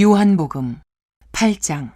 요한복음 8장.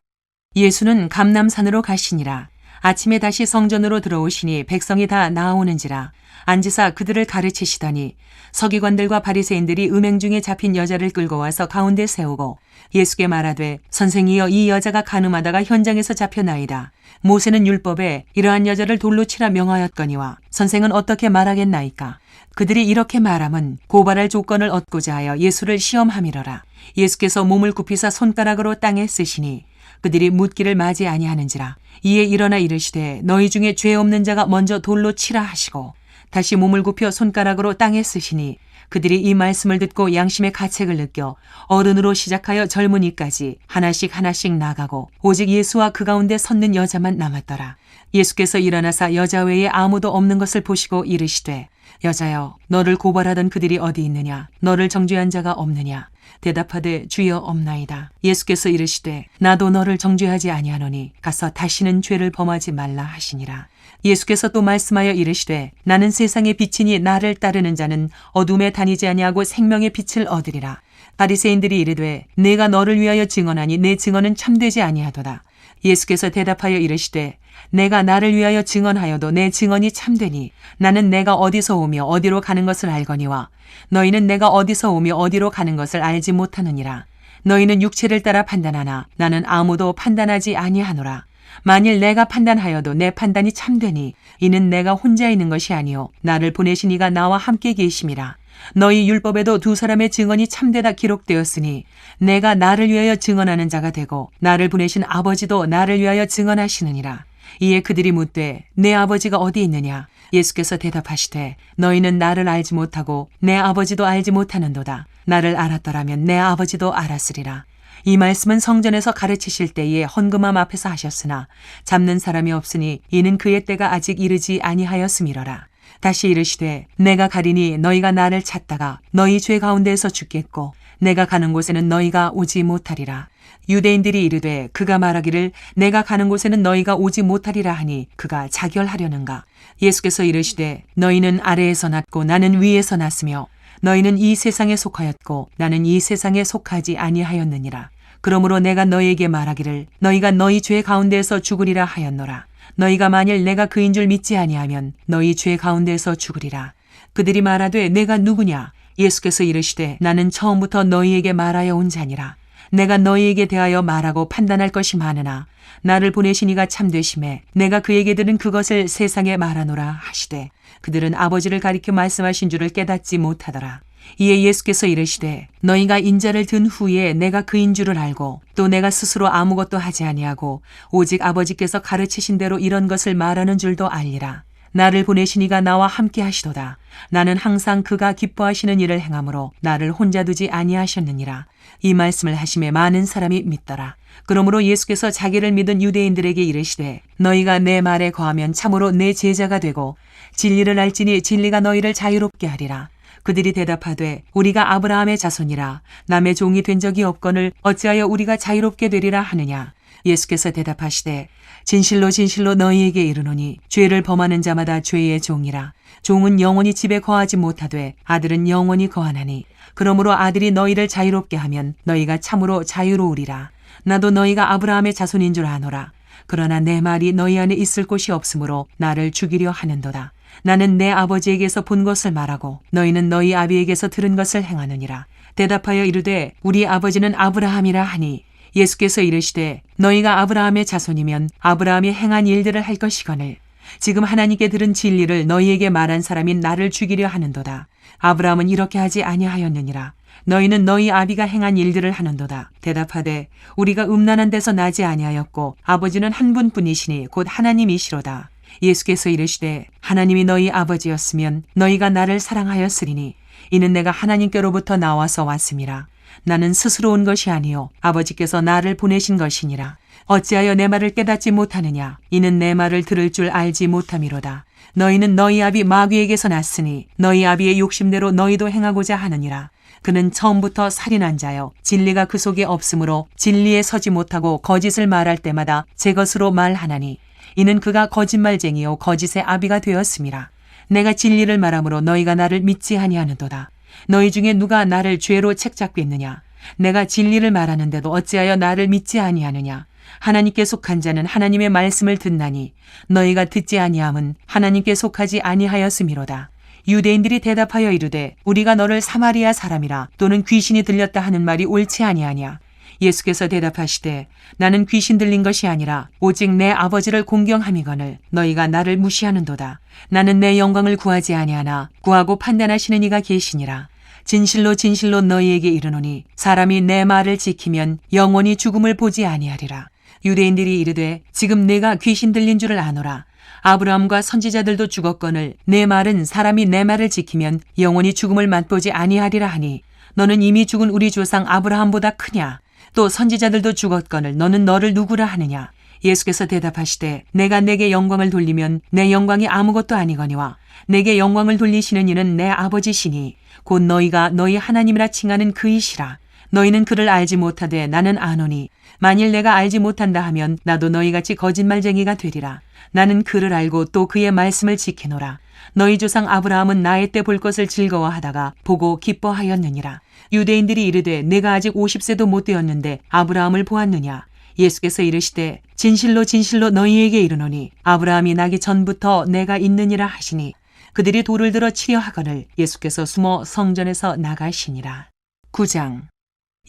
예수는 감람산으로 가시니라. 아침에 다시 성전으로 들어오시니 백성이 다 나아오는지라. 앉으사 그들을 가르치시더니 서기관들과 바리새인들이 음행 중에 잡힌 여자를 끌고 와서 가운데 세우고 예수께 말하되, 선생이여, 이 여자가 간음하다가 현장에서 잡혀나이다. 모세는 율법에 이러한 여자를 돌로 치라 명하였거니와 선생은 어떻게 말하겠나이까? 그들이 이렇게 말함은 고발할 조건을 얻고자 하여 예수를 시험함이러라. 예수께서 몸을 굽히사 손가락으로 땅에 쓰시니 그들이 묻기를 맞이 아니하는지라. 이에 일어나 이르시되, 너희 중에 죄 없는 자가 먼저 돌로 치라 하시고 다시 몸을 굽혀 손가락으로 땅에 쓰시니 그들이 이 말씀을 듣고 양심의 가책을 느껴 어른으로 시작하여 젊은이까지 하나씩 나가고 오직 예수와 그 가운데 섰는 여자만 남았더라. 예수께서 일어나사 여자 외에 아무도 없는 것을 보시고 이르시되, 여자여, 너를 고발하던 그들이 어디 있느냐? 너를 정죄한 자가 없느냐? 대답하되, 주여, 없나이다. 예수께서 이르시되, 나도 너를 정죄하지 아니하노니 가서 다시는 죄를 범하지 말라 하시니라. 예수께서 또 말씀하여 이르시되, 나는 세상의 빛이니 나를 따르는 자는 어둠에 다니지 아니하고 생명의 빛을 얻으리라. 바리새인들이 이르되, 내가 너를 위하여 증언하니 내 증언은 참되지 아니하도다. 예수께서 대답하여 이르시되, 내가 나를 위하여 증언하여도 내 증언이 참되니 나는 내가 어디서 오며 어디로 가는 것을 알거니와 너희는 내가 어디서 오며 어디로 가는 것을 알지 못하느니라. 너희는 육체를 따라 판단하나 나는 아무도 판단하지 아니하노라. 만일 내가 판단하여도 내 판단이 참되니 이는 내가 혼자 있는 것이 아니요 나를 보내신 이가 나와 함께 계심이라. 너희 율법에도 두 사람의 증언이 참되다 기록되었으니 내가 나를 위하여 증언하는 자가 되고 나를 보내신 아버지도 나를 위하여 증언하시느니라. 이에 그들이 묻되, 내 아버지가 어디 있느냐? 예수께서 대답하시되, 너희는 나를 알지 못하고 내 아버지도 알지 못하는도다. 나를 알았더라면 내 아버지도 알았으리라. 이 말씀은 성전에서 가르치실 때에 헌금함 앞에서 하셨으나 잡는 사람이 없으니 이는 그의 때가 아직 이르지 아니하였음이러라. 다시 이르시되, 내가 가리니 너희가 나를 찾다가 너희 죄 가운데에서 죽겠고 내가 가는 곳에는 너희가 오지 못하리라. 유대인들이 이르되, 그가 말하기를 내가 가는 곳에는 너희가 오지 못하리라 하니 그가 자결하려는가? 예수께서 이르시되, 너희는 아래에서 났고 나는 위에서 났으며 너희는 이 세상에 속하였고 나는 이 세상에 속하지 아니하였느니라. 그러므로 내가 너희에게 말하기를 너희가 너희 죄 가운데에서 죽으리라 하였노라. 너희가 만일 내가 그인 줄 믿지 아니하면 너희 죄 가운데에서 죽으리라. 그들이 말하되, 내가 누구냐? 예수께서 이르시되, 나는 처음부터 너희에게 말하여 온 자니라. 내가 너희에게 대하여 말하고 판단할 것이 많으나 나를 보내신 이가 참되심에 내가 그에게 들은 그것을 세상에 말하노라 하시되 그들은 아버지를 가리켜 말씀하신 줄을 깨닫지 못하더라. 이에 예수께서 이르시되, 너희가 인자를 든 후에 내가 그인 줄을 알고 또 내가 스스로 아무것도 하지 아니하고 오직 아버지께서 가르치신 대로 이런 것을 말하는 줄도 알리라. 나를 보내신 이가 나와 함께 하시도다. 나는 항상 그가 기뻐하시는 일을 행함으로 나를 혼자 두지 아니하셨느니라. 이 말씀을 하심에 많은 사람이 믿더라. 그러므로 예수께서 자기를 믿은 유대인들에게 이르시되, 너희가 내 말에 거하면 참으로 내 제자가 되고 진리를 알지니 진리가 너희를 자유롭게 하리라. 그들이 대답하되, 우리가 아브라함의 자손이라 남의 종이 된 적이 없거늘 어찌하여 우리가 자유롭게 되리라 하느냐? 예수께서 대답하시되, 진실로 진실로 너희에게 이르노니 죄를 범하는 자마다 죄의 종이라. 종은 영원히 집에 거하지 못하되 아들은 영원히 거하나니 그러므로 아들이 너희를 자유롭게 하면 너희가 참으로 자유로우리라. 나도 너희가 아브라함의 자손인 줄 아노라. 그러나 내 말이 너희 안에 있을 곳이 없으므로 나를 죽이려 하는도다. 나는 내 아버지에게서 본 것을 말하고 너희는 너희 아비에게서 들은 것을 행하느니라. 대답하여 이르되, 우리 아버지는 아브라함이라 하니 예수께서 이르시되, 너희가 아브라함의 자손이면 아브라함이 행한 일들을 할 것이거늘 지금 하나님께 들은 진리를 너희에게 말한 사람인 나를 죽이려 하는도다. 아브라함은 이렇게 하지 아니하였느니라. 너희는 너희 아비가 행한 일들을 하는도다. 대답하되, 우리가 음란한 데서 나지 아니하였고 아버지는 한 분뿐이시니 곧 하나님이시로다. 예수께서 이르시되, 하나님이 너희 아버지였으면 너희가 나를 사랑하였으리니 이는 내가 하나님께로부터 나와서 왔음이라. 나는 스스로 온 것이 아니요 아버지께서 나를 보내신 것이니라. 어찌하여 내 말을 깨닫지 못하느냐? 이는 내 말을 들을 줄 알지 못함이로다. 너희는 너희 아비 마귀에게서 났으니 너희 아비의 욕심대로 너희도 행하고자 하느니라. 그는 처음부터 살인한 자요 진리가 그 속에 없으므로 진리에 서지 못하고 거짓을 말할 때마다 제 것으로 말하나니 이는 그가 거짓말쟁이요 거짓의 아비가 되었음이라. 내가 진리를 말하므로 너희가 나를 믿지 아니하는도다. 너희 중에 누가 나를 죄로 책잡겠느냐? 내가 진리를 말하는데도 어찌하여 나를 믿지 아니하느냐. 하나님께 속한 자는 하나님의 말씀을 듣나니 너희가 듣지 아니함은 하나님께 속하지 아니하였음이로다. 유대인들이 대답하여 이르되 우리가 너를 사마리아 사람이라 또는 귀신이 들렸다 하는 말이 옳지 아니하냐. 예수께서 대답하시되 나는 귀신 들린 것이 아니라 오직 내 아버지를 공경함이거늘 너희가 나를 무시하는도다. 나는 내 영광을 구하지 아니하나 구하고 판단하시는 이가 계시니라. 진실로 진실로 너희에게 이르노니 사람이 내 말을 지키면 영원히 죽음을 보지 아니하리라. 유대인들이 이르되 지금 내가 귀신 들린 줄을 아노라. 아브라함과 선지자들도 죽었거늘 내 말은 사람이 내 말을 지키면 영원히 죽음을 맛보지 아니하리라 하니 너는 이미 죽은 우리 조상 아브라함보다 크냐. 또 선지자들도 죽었거늘 너는 너를 누구라 하느냐. 예수께서 대답하시되 내가 내게 영광을 돌리면 내 영광이 아무것도 아니거니와 내게 영광을 돌리시는 이는 내 아버지시니 곧 너희가 너희 하나님이라 칭하는 그이시라. 너희는 그를 알지 못하되 나는 아노니 만일 내가 알지 못한다 하면 나도 너희같이 거짓말쟁이가 되리라. 나는 그를 알고 또 그의 말씀을 지키노라. 너희 조상 아브라함은 나의 때 볼 것을 즐거워하다가 보고 기뻐하였느니라. 유대인들이 이르되 내가 아직 50세도 못 되었는데 아브라함을 보았느냐. 예수께서 이르시되 진실로 진실로 너희에게 이르노니 아브라함이 나기 전부터 내가 있느니라 하시니 그들이 돌을 들어 치려 하거늘 예수께서 숨어 성전에서 나가시니라. 9장.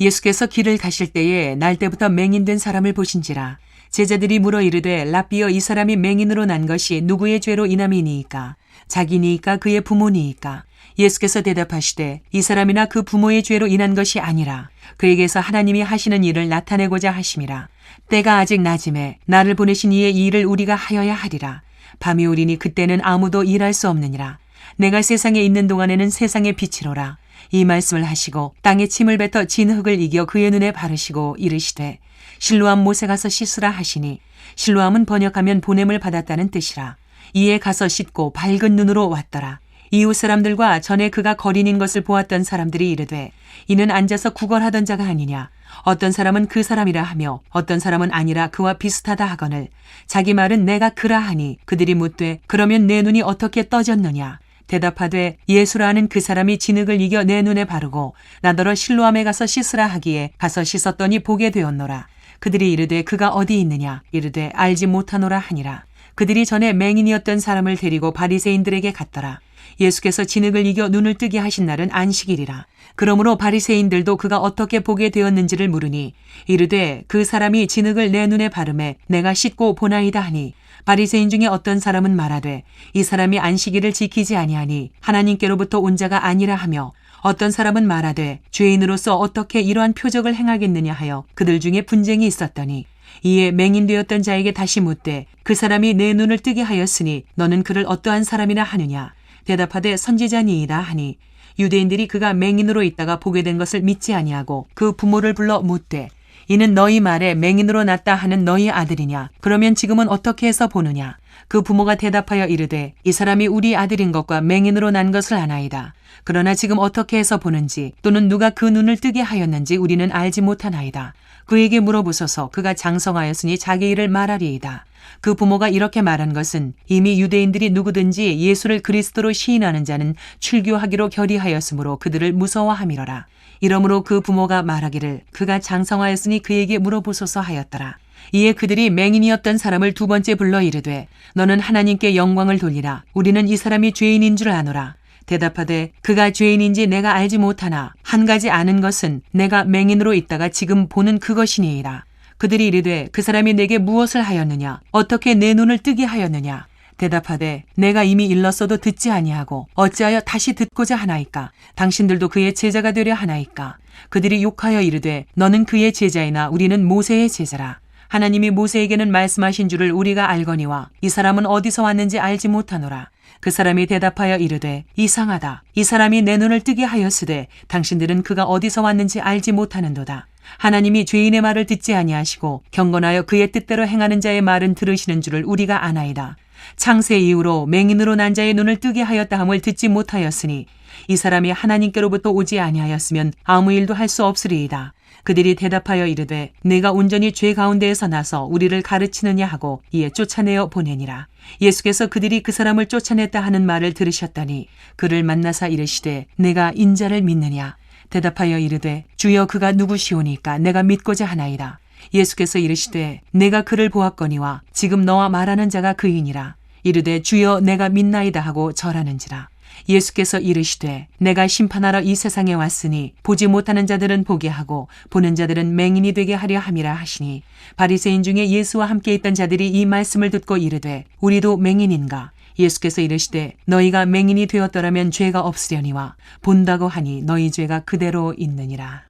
예수께서 길을 가실 때에 날 때부터 맹인된 사람을 보신지라. 제자들이 물어 이르되 랍비여 이 사람이 맹인으로 난 것이 누구의 죄로 인함이니이까 자기니이까 그의 부모니이까. 예수께서 대답하시되 이 사람이나 그 부모의 죄로 인한 것이 아니라 그에게서 하나님이 하시는 일을 나타내고자 하심이라. 때가 아직 낮음에 나를 보내신 이의 이 일을 우리가 하여야 하리라. 밤이 오리니 그때는 아무도 일할 수 없느니라. 내가 세상에 있는 동안에는 세상의 빛이로라. 이 말씀을 하시고 땅에 침을 뱉어 진 흙을 이겨 그의 눈에 바르시고 이르시되 실로암 못에 가서 씻으라 하시니 실로암은 번역하면 보냄을 받았다는 뜻이라. 이에 가서 씻고 밝은 눈으로 왔더라. 이웃 사람들과 전에 그가 거린인 것을 보았던 사람들이 이르되 이는 앉아서 구걸하던 자가 아니냐. 어떤 사람은 그 사람이라 하며 어떤 사람은 아니라 그와 비슷하다 하거늘 자기 말은 내가 그라 하니 그들이 묻되 그러면 내 눈이 어떻게 떠졌느냐. 대답하되 예수라는 그 사람이 진흙을 이겨 내 눈에 바르고 나더러 실로암에 가서 씻으라 하기에 가서 씻었더니 보게 되었노라. 그들이 이르되 그가 어디 있느냐. 이르되 알지 못하노라 하니라. 그들이 전에 맹인이었던 사람을 데리고 바리새인들에게 갔더라. 예수께서 진흙을 이겨 눈을 뜨게 하신 날은 안식일이라. 그러므로 바리새인들도 그가 어떻게 보게 되었는지를 물으니 이르되 그 사람이 진흙을 내 눈에 바르매 내가 씻고 보나이다 하니 바리새인 중에 어떤 사람은 말하되 이 사람이 안식일을 지키지 아니하니 하나님께로부터 온 자가 아니라 하며 어떤 사람은 말하되 죄인으로서 어떻게 이러한 표적을 행하겠느냐 하여 그들 중에 분쟁이 있었더니 이에 맹인되었던 자에게 다시 묻되 그 사람이 내 눈을 뜨게 하였으니 너는 그를 어떠한 사람이라 하느냐. 대답하되 선지자니이다 하니 유대인들이 그가 맹인으로 있다가 보게 된 것을 믿지 아니하고 그 부모를 불러 묻되 이는 너희 말에 맹인으로 났다 하는 너희 아들이냐. 그러면 지금은 어떻게 해서 보느냐. 그 부모가 대답하여 이르되 이 사람이 우리 아들인 것과 맹인으로 난 것을 아나이다. 그러나 지금 어떻게 해서 보는지 또는 누가 그 눈을 뜨게 하였는지 우리는 알지 못하나이다. 그에게 물어보소서. 그가 장성하였으니 자기 일을 말하리이다. 그 부모가 이렇게 말한 것은 이미 유대인들이 누구든지 예수를 그리스도로 시인하는 자는 출교하기로 결의하였으므로 그들을 무서워함이로라. 이러므로 그 부모가 말하기를 그가 장성하였으니 그에게 물어보소서 하였더라. 이에 그들이 맹인이었던 사람을 두 번째 불러 이르되 너는 하나님께 영광을 돌리라. 우리는 이 사람이 죄인인 줄 아노라. 대답하되 그가 죄인인지 내가 알지 못하나 한 가지 아는 것은 내가 맹인으로 있다가 지금 보는 그것이니이다. 그들이 이르되 그 사람이 내게 무엇을 하였느냐. 어떻게 내 눈을 뜨게 하였느냐. 대답하되 내가 이미 일렀어도 듣지 아니하고 어찌하여 다시 듣고자 하나이까. 당신들도 그의 제자가 되려 하나이까. 그들이 욕하여 이르되 너는 그의 제자이나 우리는 모세의 제자라. 하나님이 모세에게는 말씀하신 줄을 우리가 알거니와 이 사람은 어디서 왔는지 알지 못하노라. 그 사람이 대답하여 이르되 이상하다. 이 사람이 내 눈을 뜨게 하였으되 당신들은 그가 어디서 왔는지 알지 못하는도다. 하나님이 죄인의 말을 듣지 아니하시고 경건하여 그의 뜻대로 행하는 자의 말은 들으시는 줄을 우리가 아나이다. 창세 이후로 맹인으로 난 자의 눈을 뜨게 하였다 함을 듣지 못하였으니 이 사람이 하나님께로부터 오지 아니하였으면 아무 일도 할 수 없으리이다. 그들이 대답하여 이르되 내가 온전히 죄 가운데에서 나서 우리를 가르치느냐 하고 이에 쫓아내어 보내니라. 예수께서 그들이 그 사람을 쫓아냈다 하는 말을 들으셨더니 그를 만나사 이르시되 내가 인자를 믿느냐. 대답하여 이르되 주여 그가 누구시오니까 내가 믿고자 하나이다. 예수께서 이르시되 내가 그를 보았거니와 지금 너와 말하는 자가 그이니라. 이르되 주여 내가 믿나이다 하고 절하는지라. 예수께서 이르시되 내가 심판하러 이 세상에 왔으니 보지 못하는 자들은 보게 하고 보는 자들은 맹인이 되게 하려 함이라 하시니 바리새인 중에 예수와 함께 있던 자들이 이 말씀을 듣고 이르되 우리도 맹인인가? 예수께서 이르시되 너희가 맹인이 되었더라면 죄가 없으려니와 본다고 하니 너희 죄가 그대로 있느니라.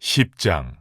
10장.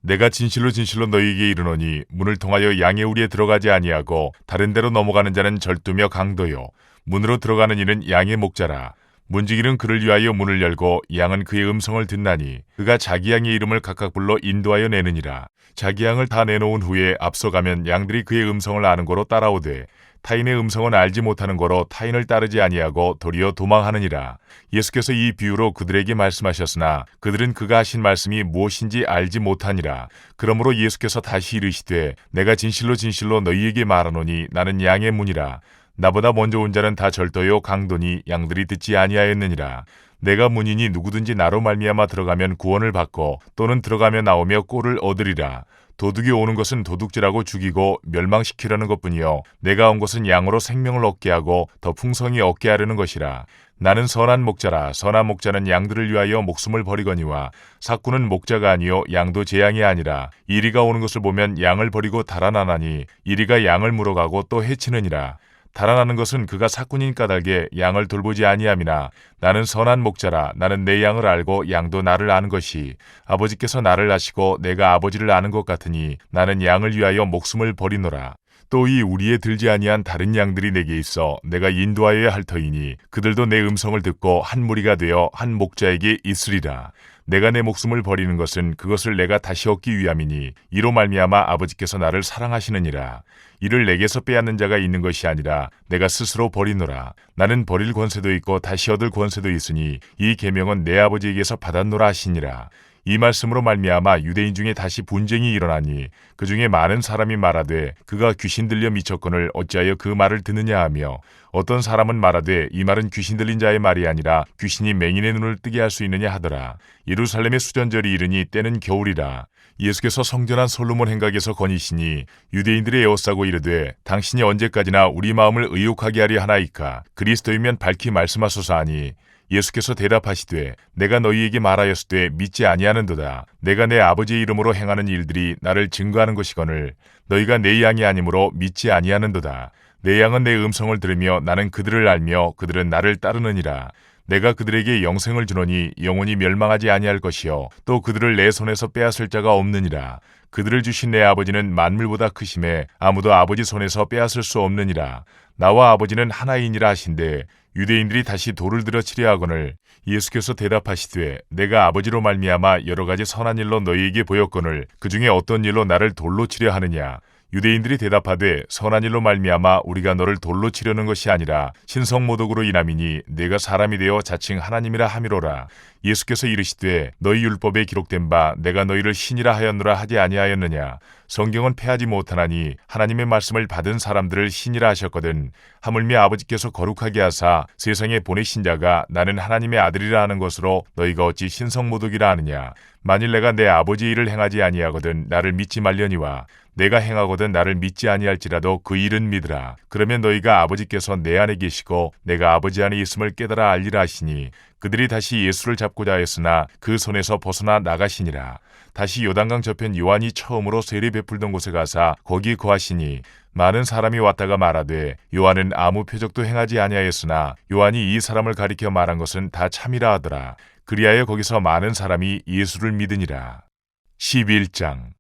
내가 진실로 진실로 너희에게 이르노니 문을 통하여 양의 우리에 들어가지 아니하고 다른 데로 넘어가는 자는 절두며 강도요 문으로 들어가는 이는 양의 목자라. 문지기는 그를 위하여 문을 열고 양은 그의 음성을 듣나니 그가 자기 양의 이름을 각각 불러 인도하여 내느니라. 자기 양을 다 내놓은 후에 앞서가면 양들이 그의 음성을 아는 고로 따라오되 타인의 음성은 알지 못하는 고로 타인을 따르지 아니하고 도리어 도망하느니라. 예수께서 이 비유로 그들에게 말씀하셨으나 그들은 그가 하신 말씀이 무엇인지 알지 못하니라. 그러므로 예수께서 다시 이르시되 내가 진실로 진실로 너희에게 말하노니 나는 양의 문이라. 나보다 먼저 온 자는 다 절도요 강도니 양들이 듣지 아니하였느니라. 내가 문이니 누구든지 나로 말미암아 들어가면 구원을 받고 또는 들어가며 나오며 꼴을 얻으리라. 도둑이 오는 것은 도둑질하고 죽이고 멸망시키려는 것뿐이요 내가 온 것은 양으로 생명을 얻게 하고 더 풍성히 얻게 하려는 것이라. 나는 선한 목자라. 선한 목자는 양들을 위하여 목숨을 버리거니와 삭구는 목자가 아니요 양도 제 양이 아니라. 이리가 오는 것을 보면 양을 버리고 달아나나니 이리가 양을 물어가고 또 해치느니라. 달아나는 것은 그가 삭군인 까닭에 양을 돌보지 아니함이나 나는 선한 목자라. 나는 내 양을 알고 양도 나를 아는 것이 아버지께서 나를 아시고 내가 아버지를 아는 것 같으니 나는 양을 위하여 목숨을 버리노라. 또 이 우리에 들지 아니한 다른 양들이 내게 있어 내가 인도하여야 할 터이니 그들도 내 음성을 듣고 한 무리가 되어 한 목자에게 있으리라. 내가 내 목숨을 버리는 것은 그것을 내가 다시 얻기 위함이니 이로 말미암아 아버지께서 나를 사랑하시느니라. 이를 내게서 빼앗는 자가 있는 것이 아니라 내가 스스로 버리노라. 나는 버릴 권세도 있고 다시 얻을 권세도 있으니 이 계명은 내 아버지에게서 받았노라 하시니라. 이 말씀으로 말미암아 유대인 중에 다시 분쟁이 일어나니 그 중에 많은 사람이 말하되 그가 귀신 들려 미쳤거늘 어찌하여 그 말을 듣느냐 하며 어떤 사람은 말하되 이 말은 귀신 들린 자의 말이 아니라 귀신이 맹인의 눈을 뜨게 할 수 있느냐 하더라. 예루살렘의 수전절이 이르니 때는 겨울이라. 예수께서 성전한 솔로몬 행각에서 거니시니 유대인들이 에워싸고 이르되 당신이 언제까지나 우리 마음을 의욕하게 하려 하나이까? 그리스도이면 밝히 말씀하소서 하니 예수께서 대답하시되 내가 너희에게 말하였으되 믿지 아니하는도다. 내가 내 아버지의 이름으로 행하는 일들이 나를 증거하는 것이거늘 너희가 내 양이 아니므로 믿지 아니하는도다. 내 양은 내 음성을 들으며 나는 그들을 알며 그들은 나를 따르느니라. 내가 그들에게 영생을 주노니 영원히 멸망하지 아니할 것이요 또 그들을 내 손에서 빼앗을 자가 없느니라. 그들을 주신 내 아버지는 만물보다 크심에 아무도 아버지 손에서 빼앗을 수 없느니라. 나와 아버지는 하나이니라 하신대 유대인들이 다시 돌을 들어 치려 하거늘 예수께서 대답하시되 내가 아버지로 말미암아 여러 가지 선한 일로 너희에게 보였거늘 그 중에 어떤 일로 나를 돌로 치려 하느냐. 유대인들이 대답하되 선한 일로 말미암아 우리가 너를 돌로 치려는 것이 아니라 신성모독으로 인함이니 내가 사람이 되어 자칭 하나님이라 함이로라. 예수께서 이르시되 너희 율법에 기록된 바 내가 너희를 신이라 하였노라 하지 아니하였느냐. 성경은 패하지 못하나니 하나님의 말씀을 받은 사람들을 신이라 하셨거든. 하물며 아버지께서 거룩하게 하사 세상에 보내신 자가 나는 하나님의 아들이라 하는 것으로 너희가 어찌 신성모독이라 하느냐. 만일 내가 내 아버지의 일을 행하지 아니하거든 나를 믿지 말려니와 내가 행하거든 나를 믿지 아니할지라도 그 일은 믿으라. 그러면 너희가 아버지께서 내 안에 계시고 내가 아버지 안에 있음을 깨달아 알리라 하시니 그들이 다시 예수를 잡고자 하였으나 그 손에서 벗어나 나가시니라. 다시 요단강 저편 요한이 처음으로 세례 베풀던 곳에 가사 거기 거하시니 많은 사람이 왔다가 말하되 요한은 아무 표적도 행하지 아니하였으나 요한이 이 사람을 가리켜 말한 것은 다 참이라 하더라. 그리하여 거기서 많은 사람이 예수를 믿으니라. 11장.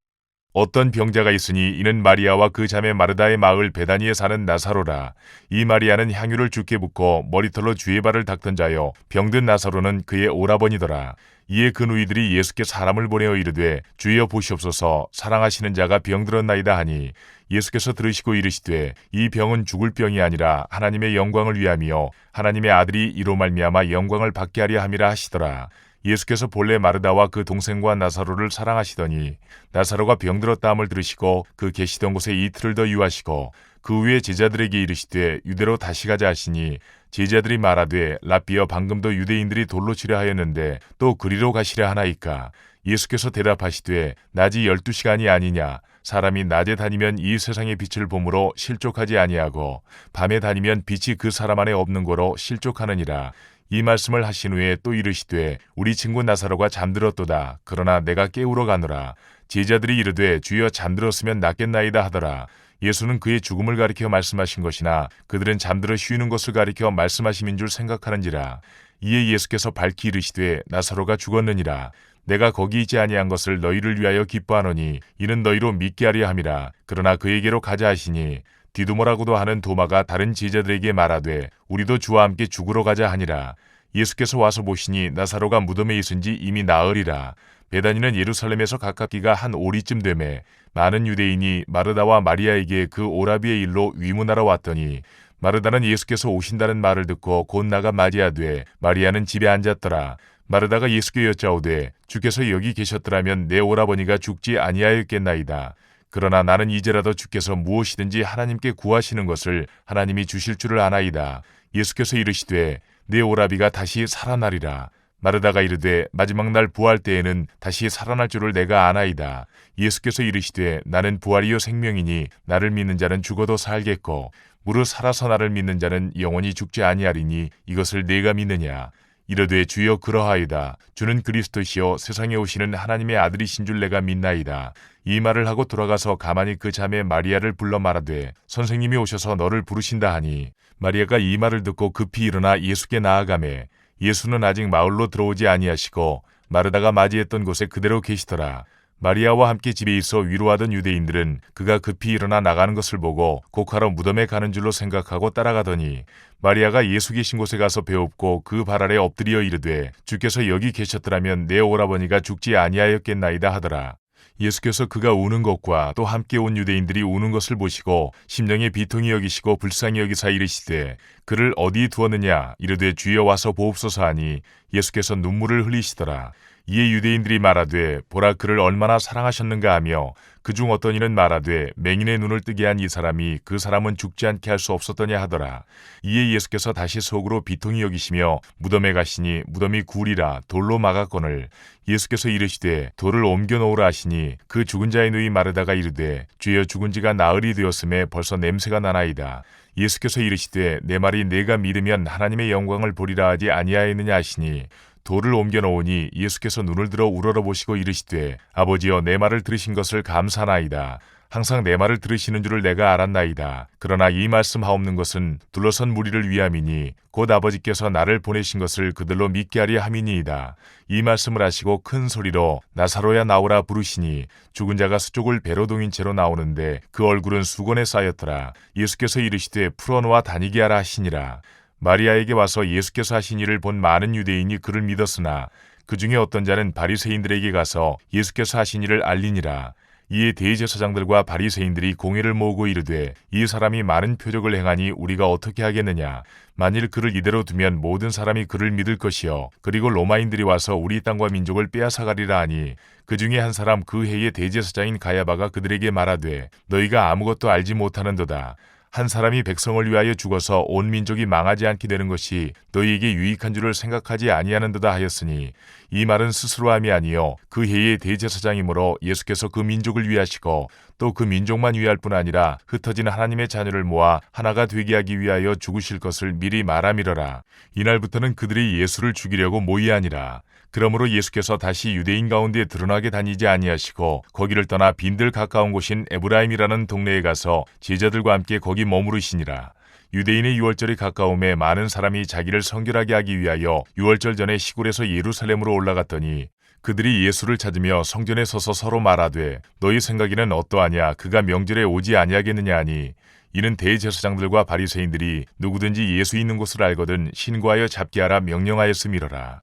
어떤 병자가 있으니 이는 마리아와 그 자매 마르다의 마을 베다니에 사는 나사로라. 이 마리아는 향유를 주께 붓고 머리털로 주의 발을 닦던 자요 병든 나사로는 그의 오라버니더라. 이에 그 누이들이 예수께 사람을 보내어 이르되 주여 보시옵소서 사랑하시는 자가 병들었나이다 하니 예수께서 들으시고 이르시되 이 병은 죽을 병이 아니라 하나님의 영광을 위함이요 하나님의 아들이 이로 말미암아 영광을 받게 하려 함이라 하시더라. 예수께서 본래 마르다와 그 동생과 나사로를 사랑하시더니 나사로가 병들었다함을 들으시고 그 계시던 곳에 이틀을 더 유하시고 그 후에 제자들에게 이르시되 유대로 다시 가자 하시니 제자들이 말하되 라삐여 방금도 유대인들이 돌로 치려 하였는데 또 그리로 가시려 하나이까. 예수께서 대답하시되 낮이 12시간이 아니냐. 사람이 낮에 다니면 이 세상의 빛을 보므로 실족하지 아니하고 밤에 다니면 빛이 그 사람 안에 없는 거로 실족하느니라. 이 말씀을 하신 후에 또 이르시되 우리 친구 나사로가 잠들었도다. 그러나 내가 깨우러 가노라. 제자들이 이르되 주여 잠들었으면 낫겠나이다 하더라. 예수는 그의 죽음을 가리켜 말씀하신 것이나 그들은 잠들어 쉬는 것을 가리켜 말씀하심인 줄 생각하는지라. 이에 예수께서 밝히 이르시되 나사로가 죽었느니라. 내가 거기 있지 아니한 것을 너희를 위하여 기뻐하노니 이는 너희로 믿게 하려 함이라. 그러나 그에게로 가자 하시니 디두모라고도 하는 도마가 다른 제자들에게 말하되 우리도 주와 함께 죽으러 가자 하니라. 예수께서 와서 보시니 나사로가 무덤에 있은 지 이미 나흘이라. 베다니는 예루살렘에서 가깝기가 한 오리쯤 되매 많은 유대인이 마르다와 마리아에게 그 오라비의 일로 위문하러 왔더니 마르다는 예수께서 오신다는 말을 듣고 곧 나가 맞이하되 마리아는 집에 앉았더라. 마르다가 예수께 여짜오되 주께서 여기 계셨더라면 내 오라버니가 죽지 아니하였겠나이다. 그러나 나는 이제라도 주께서 무엇이든지 하나님께 구하시는 것을 하나님이 주실 줄을 아나이다. 예수께서 이르시되 내 오라비가 다시 살아나리라. 마르다가 이르되 마지막 날 부활 때에는 다시 살아날 줄을 내가 아나이다. 예수께서 이르시되 나는 부활이요 생명이니 나를 믿는 자는 죽어도 살겠고 무릇 살아서 나를 믿는 자는 영원히 죽지 아니하리니 이것을 내가 믿느냐. 이르되 주여 그러하이다. 주는 그리스도시요 세상에 오시는 하나님의 아들이신 줄 내가 믿나이다. 이 말을 하고 돌아가서 가만히 그 자매 마리아를 불러 말하되 선생님이 오셔서 너를 부르신다 하니 마리아가 이 말을 듣고 급히 일어나 예수께 나아가매 예수는 아직 마을로 들어오지 아니하시고 마르다가 맞이했던 곳에 그대로 계시더라. 마리아와 함께 집에 있어 위로하던 유대인들은 그가 급히 일어나 나가는 것을 보고 곡하러 무덤에 가는 줄로 생각하고 따라가더니 마리아가 예수 계신 곳에 가서 배웁고 그 발 아래 엎드려 이르되 주께서 여기 계셨더라면 내 오라버니가 죽지 아니하였겠나이다 하더라. 예수께서 그가 우는 것과 또 함께 온 유대인들이 우는 것을 보시고 심령에 비통히 여기시고 불쌍히 여기사 이르시되 그를 어디 두었느냐. 이르되 주여 와서 보옵소서 하니 예수께서 눈물을 흘리시더라. 이에 유대인들이 말하되 보라 그를 얼마나 사랑하셨는가 하며 그중 어떤 이는 말하되 맹인의 눈을 뜨게 한 이 사람이 그 사람은 죽지 않게 할 수 없었더냐 하더라. 이에 예수께서 다시 속으로 비통히 여기시며 무덤에 가시니 무덤이 굴이라 돌로 막았거늘 예수께서 이르시되 돌을 옮겨 놓으라 하시니 그 죽은 자의 누이 마르다가 이르되 주여 죽은 지가 나흘이 되었음에 벌써 냄새가 나나이다. 예수께서 이르시되 내 말이 내가 믿으면 하나님의 영광을 보리라 하지 아니하였느냐 하시니 돌을 옮겨 놓으니 예수께서 눈을 들어 우러러보시고 이르시되 아버지여 내 말을 들으신 것을 감사나이다. 항상 내 말을 들으시는 줄을 내가 알았나이다. 그러나 이 말씀 하옵는 것은 둘러선 무리를 위함이니 곧 아버지께서 나를 보내신 것을 그들로 믿게 하려 함이니이다. 이 말씀을 하시고 큰 소리로 나사로야 나오라 부르시니 죽은 자가 수족을 배로 동인 채로 나오는데 그 얼굴은 수건에 쌓였더라. 예수께서 이르시되 풀어놓아 다니게 하라 하시니라. 마리아에게 와서 예수께서 하신 일을 본 많은 유대인이 그를 믿었으나 그 중에 어떤 자는 바리새인들에게 가서 예수께서 하신 일을 알리니라. 이에 대제사장들과 바리새인들이 공회를 모으고 이르되 이 사람이 많은 표적을 행하니 우리가 어떻게 하겠느냐. 만일 그를 이대로 두면 모든 사람이 그를 믿을 것이요 그리고 로마인들이 와서 우리 땅과 민족을 빼앗아가리라 하니 그 중에 한 사람 그 해의 대제사장인 가야바가 그들에게 말하되 너희가 아무것도 알지 못하는도다. 한 사람이 백성을 위하여 죽어서 온 민족이 망하지 않게 되는 것이 너희에게 유익한 줄을 생각하지 아니하는도다 하였으니 이 말은 스스로 함이 아니요 그 해의 대제사장이므로 예수께서 그 민족을 위하시고 또 그 민족만 위할 뿐 아니라 흩어진 하나님의 자녀를 모아 하나가 되게 하기 위하여 죽으실 것을 미리 말함이러라. 이날부터는 그들이 예수를 죽이려고 모이하니라. 그러므로 예수께서 다시 유대인 가운데 드러나게 다니지 아니하시고 거기를 떠나 빈들 가까운 곳인 에브라임이라는 동네에 가서 제자들과 함께 거기 머무르시니라. 유대인의 유월절이 가까움에 많은 사람이 자기를 성결하게 하기 위하여 유월절 전에 시골에서 예루살렘으로 올라갔더니 그들이 예수를 찾으며 성전에 서서 서로 말하되 너희 생각에는 어떠하냐. 그가 명절에 오지 아니하겠느냐 하니 이는 대제사장들과 바리새인들이 누구든지 예수 있는 곳을 알거든 신고하여 잡게 하라 명령하였음이러라.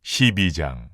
12장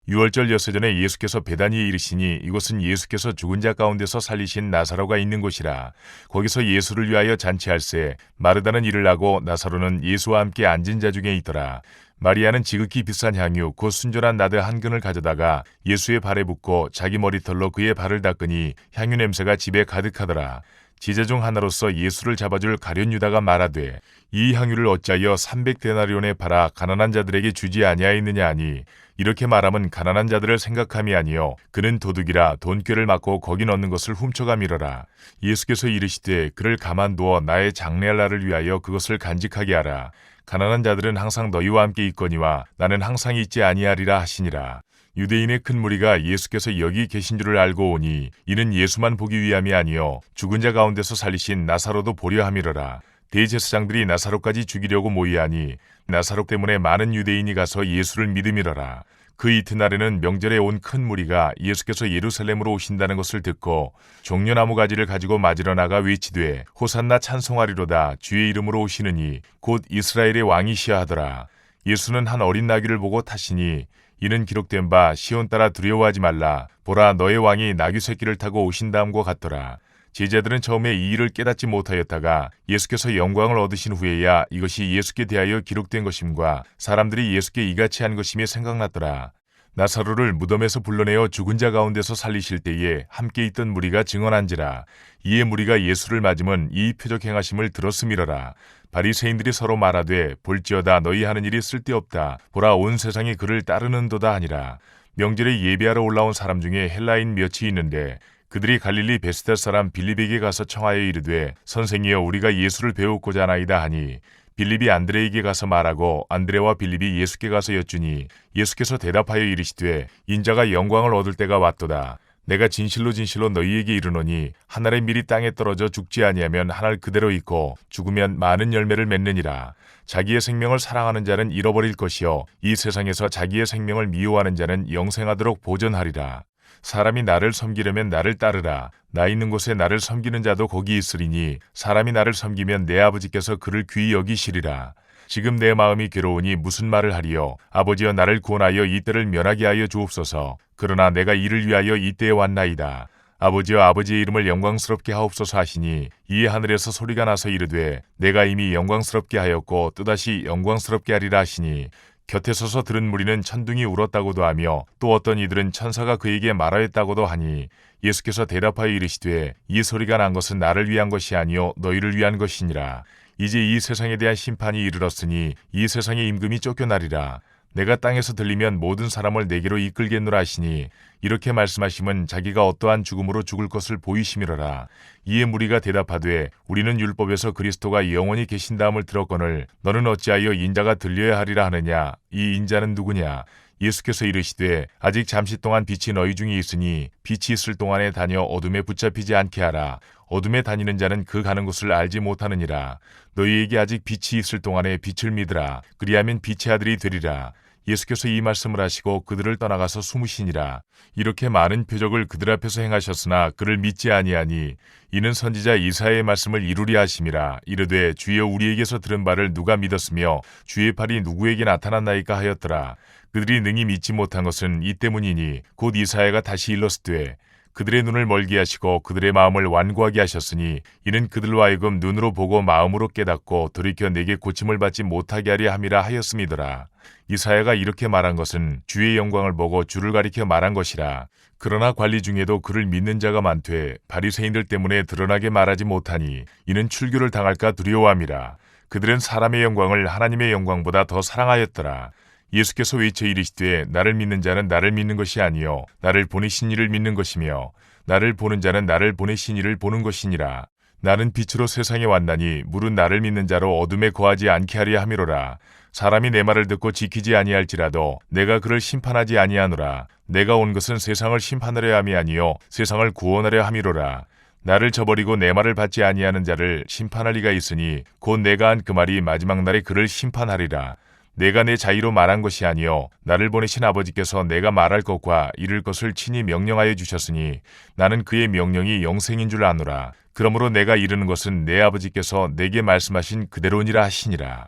유월절 여세전에 예수께서 베다니에 이르시니 이곳은 예수께서 죽은 자 가운데서 살리신 나사로가 있는 곳이라. 거기서 예수를 위하여 잔치할세 마르다는 일을 하고 나사로는 예수와 함께 앉은 자 중에 있더라. 마리아는 지극히 비싼 향유 곧 순전한 나드 한 근을 가져다가 예수의 발에 붓고 자기 머리털로 그의 발을 닦으니 향유 냄새가 집에 가득하더라. 제자 중 하나로서 예수를 잡아줄 가룟 유다가 말하되 이 향유를 어찌하여 300데나리온에 팔아 가난한 자들에게 주지 아니하였느냐 하니 이렇게 말하면 가난한 자들을 생각함이 아니요 그는 도둑이라 돈꾀를 맞고 거기 넣는 것을 훔쳐가미러라. 예수께서 이르시되 그를 가만두어 나의 장래할 날을 위하여 그것을 간직하게 하라. 가난한 자들은 항상 너희와 함께 있거니와 나는 항상 있지 아니하리라 하시니라. 유대인의 큰 무리가 예수께서 여기 계신 줄을 알고 오니 이는 예수만 보기 위함이 아니요 죽은 자 가운데서 살리신 나사로도 보려 함이러라. 대제사장들이 나사로까지 죽이려고 모이하니 나사로 때문에 많은 유대인이 가서 예수를 믿음이러라. 그 이튿날에는 명절에 온 큰 무리가 예수께서 예루살렘으로 오신다는 것을 듣고 종려나무 가지를 가지고 맞으러 나가 외치되 호산나 찬송하리로다 주의 이름으로 오시느니 곧 이스라엘의 왕이시여 하더라. 예수는 한 어린 나귀를 보고 타시니 이는 기록된 바 시온 따라 두려워하지 말라 보라 너의 왕이 나귀 새끼를 타고 오신다함과 같더라. 제자들은 처음에 이 일을 깨닫지 못하였다가 예수께서 영광을 얻으신 후에야 이것이 예수께 대하여 기록된 것임과 사람들이 예수께 이같이 한 것임이 생각났더라. 나사로를 무덤에서 불러내어 죽은 자 가운데서 살리실 때에 함께 있던 무리가 증언한지라. 이에 무리가 예수를 맞으면 이 표적 행하심을 들었음이러라. 바리새인들이 서로 말하되 볼지어다 너희 하는 일이 쓸데없다. 보라 온 세상이 그를 따르는도다 하니라. 명절에 예배하러 올라온 사람 중에 헬라인 몇이 있는데 그들이 갈릴리 베스다 사람 빌립에게 가서 청하여 이르되 선생이여 우리가 예수를 배우고자 하나이다 하니 빌립이 안드레에게 가서 말하고 안드레와 빌립이 예수께 가서 여쭈니 예수께서 대답하여 이르시되 인자가 영광을 얻을 때가 왔도다. 내가 진실로 너희에게 이르노니 한 알의 밀이 땅에 떨어져 죽지 아니하면 한 알 그대로 있고 죽으면 많은 열매를 맺느니라. 자기의 생명을 사랑하는 자는 잃어버릴 것이요 이 세상에서 자기의 생명을 미워하는 자는 영생하도록 보존하리라. 사람이 나를 섬기려면 나를 따르라. 나 있는 곳에 나를 섬기는 자도 거기 있으리니 사람이 나를 섬기면 내 아버지께서 그를 귀히 여기시리라. 지금 내 마음이 괴로우니 무슨 말을 하리요. 아버지여 나를 구원하여 이 때를 면하게 하여 주옵소서. 그러나 내가 이를 위하여 이 때에 왔나이다. 아버지여 아버지의 이름을 영광스럽게 하옵소서 하시니 이에 하늘에서 소리가 나서 이르되 내가 이미 영광스럽게 하였고 또다시 영광스럽게 하리라 하시니 곁에 서서 들은 무리는 천둥이 울었다고도 하며 또 어떤 이들은 천사가 그에게 말하였다고도 하니 예수께서 대답하여 이르시되 이 소리가 난 것은 나를 위한 것이 아니요 너희를 위한 것이니라. 이제 이 세상에 대한 심판이 이르렀으니 이 세상의 임금이 쫓겨나리라. 내가 땅에서 들리면 모든 사람을 내게로 이끌겠노라 하시니 이렇게 말씀하심은 자기가 어떠한 죽음으로 죽을 것을 보이심이로라. 이에 무리가 대답하되 우리는 율법에서 그리스도가 영원히 계신다함을 들었거늘 너는 어찌하여 인자가 들려야 하리라 하느냐. 이 인자는 누구냐. 예수께서 이르시되 아직 잠시 동안 빛이 너희 중에 있으니 빛이 있을 동안에 다녀 어둠에 붙잡히지 않게 하라. 어둠에 다니는 자는 그 가는 곳을 알지 못하느니라. 너희에게 아직 빛이 있을 동안에 빛을 믿으라. 그리하면 빛의 아들이 되리라. 예수께서 이 말씀을 하시고 그들을 떠나가서 숨으시니라. 이렇게 많은 표적을 그들 앞에서 행하셨으나 그를 믿지 아니하니 이는 선지자 이사야의 말씀을 이루리 하심이라. 이르되 주여 우리에게서 들은 바를 누가 믿었으며 주의 팔이 누구에게 나타났나이까 하였더라. 그들이 능히 믿지 못한 것은 이 때문이니 곧 이사야가 다시 일렀으되 그들의 눈을 멀게 하시고 그들의 마음을 완고하게 하셨으니 이는 그들로 하여금 눈으로 보고 마음으로 깨닫고 돌이켜 내게 고침을 받지 못하게 하려 함이라 하였음이더라. 이사야가 이렇게 말한 것은 주의 영광을 보고 주를 가리켜 말한 것이라. 그러나 관리 중에도 그를 믿는 자가 많되 바리새인들 때문에 드러나게 말하지 못하니 이는 출교를 당할까 두려워함이라. 그들은 사람의 영광을 하나님의 영광보다 더 사랑하였더라. 예수께서 외쳐 이르시되 나를 믿는 자는 나를 믿는 것이 아니요 나를 보내신 이를 믿는 것이며 나를 보는 자는 나를 보내신 이를 보는 것이니라. 나는 빛으로 세상에 왔나니 물은 나를 믿는 자로 어둠에 거하지 않게 하려 함이로라. 사람이 내 말을 듣고 지키지 아니할지라도 내가 그를 심판하지 아니하노라. 내가 온 것은 세상을 심판하려 함이 아니요 세상을 구원하려 함이로라. 나를 저버리고 내 말을 받지 아니하는 자를 심판할 리가 있으니 곧 내가 한 그 말이 마지막 날에 그를 심판하리라. 내가 내 자의로 말한 것이 아니요 나를 보내신 아버지께서 내가 말할 것과 이룰 것을 친히 명령하여 주셨으니 나는 그의 명령이 영생인 줄 아노라. 그러므로 내가 이르는 것은 내 아버지께서 내게 말씀하신 그대로니라 하시니라.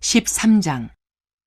13장.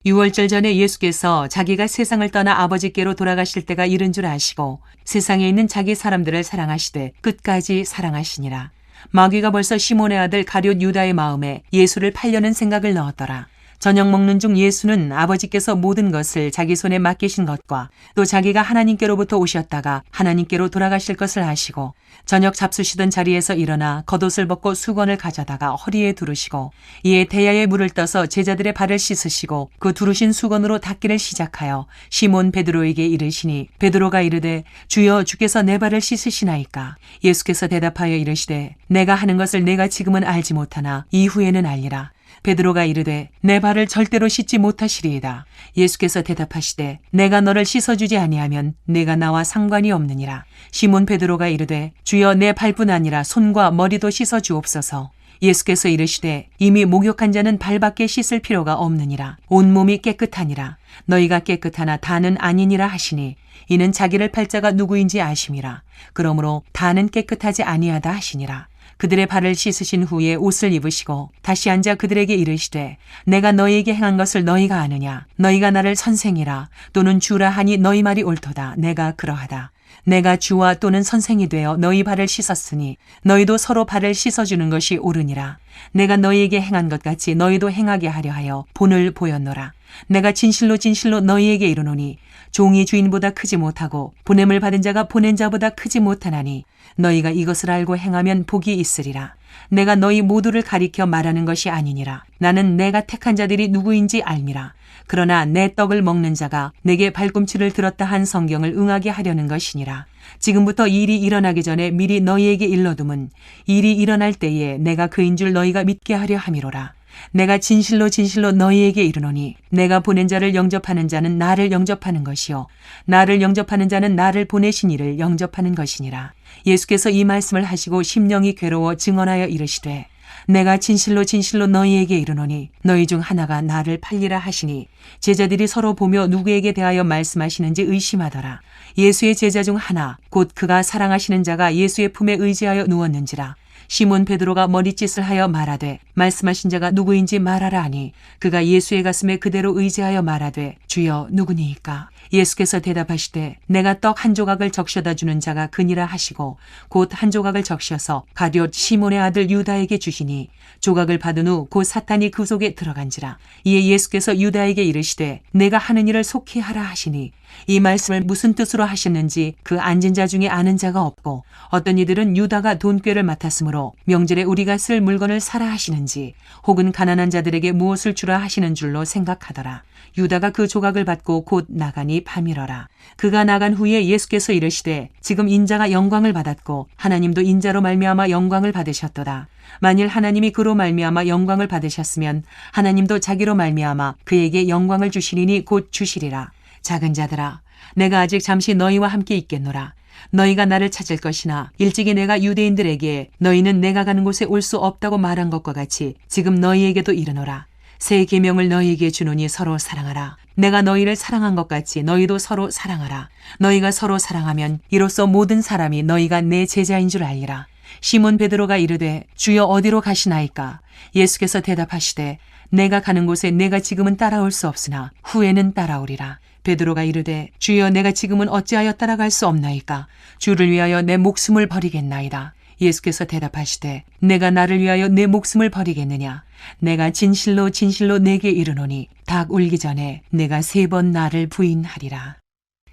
유월절 전에 예수께서 자기가 세상을 떠나 아버지께로 돌아가실 때가 이른 줄 아시고 세상에 있는 자기 사람들을 사랑하시되 끝까지 사랑하시니라. 마귀가 벌써 시몬의 아들 가룟 유다의 마음에 예수를 팔려는 생각을 넣었더라. 저녁 먹는 중 예수는 아버지께서 모든 것을 자기 손에 맡기신 것과 또 자기가 하나님께로부터 오셨다가 하나님께로 돌아가실 것을 아시고 저녁 잡수시던 자리에서 일어나 겉옷을 벗고 수건을 가져다가 허리에 두르시고 이에 대야에 물을 떠서 제자들의 발을 씻으시고 그 두르신 수건으로 닦기를 시작하여 시몬 베드로에게 이르시니 베드로가 이르되 주여 주께서 내 발을 씻으시나이까. 예수께서 대답하여 이르시되 내가 하는 것을 내가 지금은 알지 못하나 이후에는 알리라. 베드로가 이르되 내 발을 절대로 씻지 못하시리이다. 예수께서 대답하시되 내가 너를 씻어주지 아니하면 내가 나와 상관이 없느니라. 시몬 베드로가 이르되 주여 내 발뿐 아니라 손과 머리도 씻어주옵소서. 예수께서 이르시되 이미 목욕한 자는 발밖에 씻을 필요가 없느니라. 온몸이 깨끗하니라. 너희가 깨끗하나 다는 아니니라 하시니 이는 자기를 팔 자가 누구인지 아심이라. 그러므로 다는 깨끗하지 아니하다 하시니라. 그들의 발을 씻으신 후에 옷을 입으시고 다시 앉아 그들에게 이르시되 내가 너희에게 행한 것을 너희가 아느냐. 너희가 나를 선생이라 또는 주라 하니 너희 말이 옳도다. 내가 그러하다. 내가 주와 또는 선생이 되어 너희 발을 씻었으니 너희도 서로 발을 씻어주는 것이 옳으니라. 내가 너희에게 행한 것 같이 너희도 행하게 하려 하여 본을 보였노라. 내가 진실로 진실로 너희에게 이르노니 종이 주인보다 크지 못하고 보냄을 받은 자가 보낸 자보다 크지 못하나니 너희가 이것을 알고 행하면 복이 있으리라. 내가 너희 모두를 가리켜 말하는 것이 아니니라. 나는 내가 택한 자들이 누구인지 알미라. 그러나 내 떡을 먹는 자가 내게 발꿈치를 들었다 한 성경을 응하게 하려는 것이니라. 지금부터 일이 일어나기 전에 미리 너희에게 일러둠은 일이 일어날 때에 내가 그인 줄 너희가 믿게 하려 함이로라. 내가 진실로 진실로 너희에게 이르노니 내가 보낸 자를 영접하는 자는 나를 영접하는 것이요 나를 영접하는 자는 나를 보내신 이를 영접하는 것이니라. 예수께서 이 말씀을 하시고 심령이 괴로워 증언하여 이르시되 내가 진실로 진실로 너희에게 이르노니 너희 중 하나가 나를 팔리라 하시니 제자들이 서로 보며 누구에게 대하여 말씀하시는지 의심하더라. 예수의 제자 중 하나 곧 그가 사랑하시는 자가 예수의 품에 의지하여 누웠는지라. 시몬 베드로가 머리짓을 하여 말하되 말씀하신 자가 누구인지 말하라 하니 그가 예수의 가슴에 그대로 의지하여 말하되 주여 누구니이까. 예수께서 대답하시되 내가 떡 한 조각을 적셔다 주는 자가 그니라 하시고 곧 한 조각을 적셔서 가룟 시몬의 아들 유다에게 주시니 조각을 받은 후 곧 사탄이 그 속에 들어간지라. 이에 예수께서 유다에게 이르시되 내가 하는 일을 속히 하라 하시니 이 말씀을 무슨 뜻으로 하셨는지 그 앉은 자 중에 아는 자가 없고 어떤 이들은 유다가 돈꾀를 맡았으므로 명절에 우리가 쓸 물건을 사라 하시는지 혹은 가난한 자들에게 무엇을 주라 하시는 줄로 생각하더라. 유다가 그 조각을 받고 곧 나가니 밤이러라. 그가 나간 후에 예수께서 이르시되 지금 인자가 영광을 받았고 하나님도 인자로 말미암아 영광을 받으셨도다. 만일 하나님이 그로 말미암아 영광을 받으셨으면 하나님도 자기로 말미암아 그에게 영광을 주시리니 곧 주시리라. 작은 자들아 내가 아직 잠시 너희와 함께 있겠노라. 너희가 나를 찾을 것이나 일찍이 내가 유대인들에게 너희는 내가 가는 곳에 올 수 없다고 말한 것과 같이 지금 너희에게도 이르노라. 새 계명을 너희에게 주노니 서로 사랑하라. 내가 너희를 사랑한 것 같이 너희도 서로 사랑하라. 너희가 서로 사랑하면 이로써 모든 사람이 너희가 내 제자인 줄 알리라. 시몬 베드로가 이르되 주여 어디로 가시나이까. 예수께서 대답하시되 내가 가는 곳에 내가 지금은 따라올 수 없으나 후에는 따라오리라. 베드로가 이르되 주여 내가 지금은 어찌하여 따라갈 수 없나이까. 주를 위하여 내 목숨을 버리겠나이다. 예수께서 대답하시되 내가 나를 위하여 내 목숨을 버리겠느냐. 내가 진실로 진실로 내게 이르노니 닭 울기 전에 내가 3번 나를 부인하리라.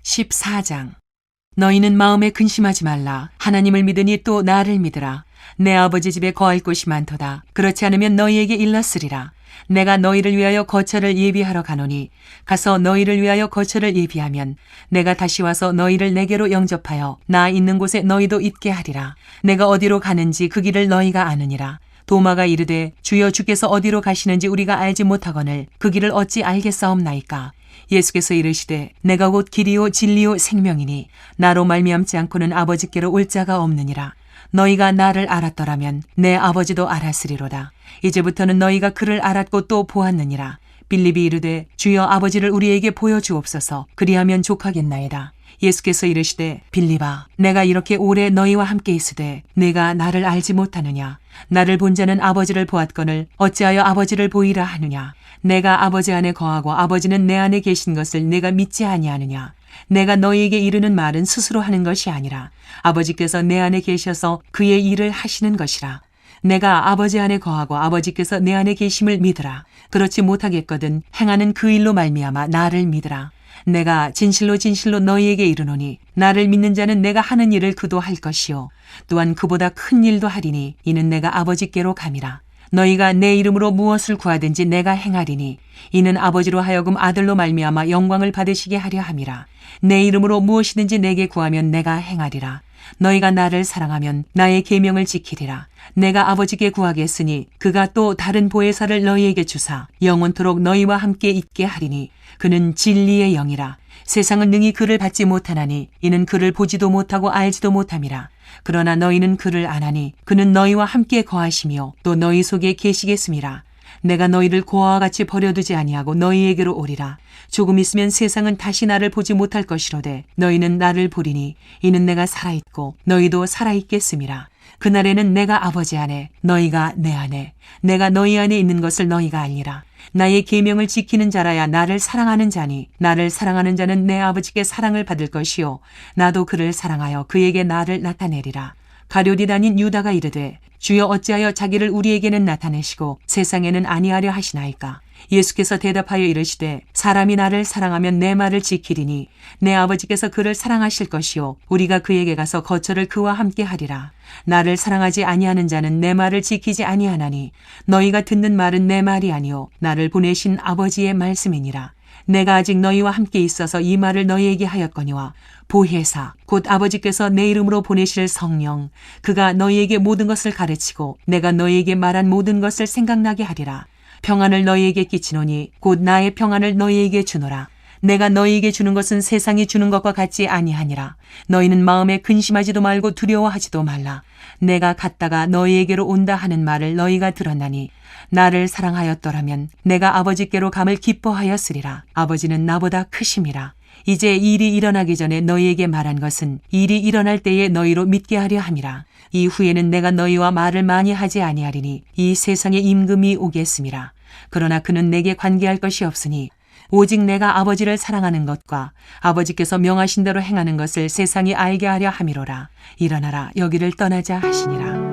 14장. 너희는 마음에 근심하지 말라. 하나님을 믿으니 또 나를 믿으라. 내 아버지 집에 거할 곳이 많도다. 그렇지 않으면 너희에게 일렀으리라. 내가 너희를 위하여 거처를 예비하러 가노니 가서 너희를 위하여 거처를 예비하면 내가 다시 와서 너희를 내게로 영접하여 나 있는 곳에 너희도 있게 하리라. 내가 어디로 가는지 그 길을 너희가 아느니라. 도마가 이르되 주여 주께서 어디로 가시는지 우리가 알지 못하거늘 그 길을 어찌 알겠사옵나이까. 예수께서 이르시되 내가 곧 길이요 진리요 생명이니 나로 말미암지 않고는 아버지께로 올 자가 없느니라. 너희가 나를 알았더라면 내 아버지도 알았으리로다. 이제부터는 너희가 그를 알았고 또 보았느니라. 빌립이 이르되 주여 아버지를 우리에게 보여주옵소서. 그리하면 족하겠나이다. 예수께서 이르시되 빌립아 내가 이렇게 오래 너희와 함께 있으되 내가 나를 알지 못하느냐. 나를 본 자는 아버지를 보았거늘 어찌하여 아버지를 보이라 하느냐. 내가 아버지 안에 거하고 아버지는 내 안에 계신 것을 내가 믿지 아니하느냐. 내가 너희에게 이르는 말은 스스로 하는 것이 아니라 아버지께서 내 안에 계셔서 그의 일을 하시는 것이라. 내가 아버지 안에 거하고 아버지께서 내 안에 계심을 믿으라. 그렇지 못하겠거든 행하는 그 일로 말미암아 나를 믿으라. 내가 진실로 진실로 너희에게 이르노니 나를 믿는 자는 내가 하는 일을 그도 할 것이요 또한 그보다 큰 일도 하리니 이는 내가 아버지께로 감이라. 너희가 내 이름으로 무엇을 구하든지 내가 행하리니 이는 아버지로 하여금 아들로 말미암아 영광을 받으시게 하려 함이라. 내 이름으로 무엇이든지 내게 구하면 내가 행하리라. 너희가 나를 사랑하면 나의 계명을 지키리라. 내가 아버지께 구하겠으니 그가 또 다른 보혜사를 너희에게 주사 영원토록 너희와 함께 있게 하리니 그는 진리의 영이라. 세상은 능히 그를 받지 못하나니 이는 그를 보지도 못하고 알지도 못함이라. 그러나 너희는 그를 아나니 그는 너희와 함께 거하시며 또 너희 속에 계시겠음이라. 내가 너희를 고아와 같이 버려두지 아니하고 너희에게로 오리라. 조금 있으면 세상은 다시 나를 보지 못할 것이로되 너희는 나를 보리니 이는 내가 살아있고 너희도 살아있겠음이라. 그날에는 내가 아버지 안에 너희가 내 안에 내가 너희 안에 있는 것을 너희가 알리라. 나의 계명을 지키는 자라야 나를 사랑하는 자니 나를 사랑하는 자는 내 아버지께 사랑을 받을 것이요 나도 그를 사랑하여 그에게 나를 나타내리라. 가룟이 다닌 유다가 이르되 주여 어찌하여 자기를 우리에게는 나타내시고 세상에는 아니하려 하시나이까. 예수께서 대답하여 이르시되 사람이 나를 사랑하면 내 말을 지키리니 내 아버지께서 그를 사랑하실 것이요 우리가 그에게 가서 거처를 그와 함께 하리라. 나를 사랑하지 아니하는 자는 내 말을 지키지 아니하나니 너희가 듣는 말은 내 말이 아니요 나를 보내신 아버지의 말씀이니라. 내가 아직 너희와 함께 있어서 이 말을 너희에게 하였거니와 보혜사 곧 아버지께서 내 이름으로 보내실 성령 그가 너희에게 모든 것을 가르치고 내가 너희에게 말한 모든 것을 생각나게 하리라. 평안을 너희에게 끼치노니 곧 나의 평안을 너희에게 주노라. 내가 너희에게 주는 것은 세상이 주는 것과 같지 아니하니라. 너희는 마음에 근심하지도 말고 두려워하지도 말라. 내가 갔다가 너희에게로 온다 하는 말을 너희가 들었나니 나를 사랑하였더라면 내가 아버지께로 감을 기뻐하였으리라. 아버지는 나보다 크심이라. 이제 일이 일어나기 전에 너희에게 말한 것은 일이 일어날 때에 너희로 믿게 하려 함이라. 이후에는 내가 너희와 말을 많이 하지 아니하리니 이 세상에 임금이 오겠음이라. 그러나 그는 내게 관계할 것이 없으니 오직 내가 아버지를 사랑하는 것과 아버지께서 명하신 대로 행하는 것을 세상이 알게 하려 함이로라. 일어나라 여기를 떠나자 하시니라.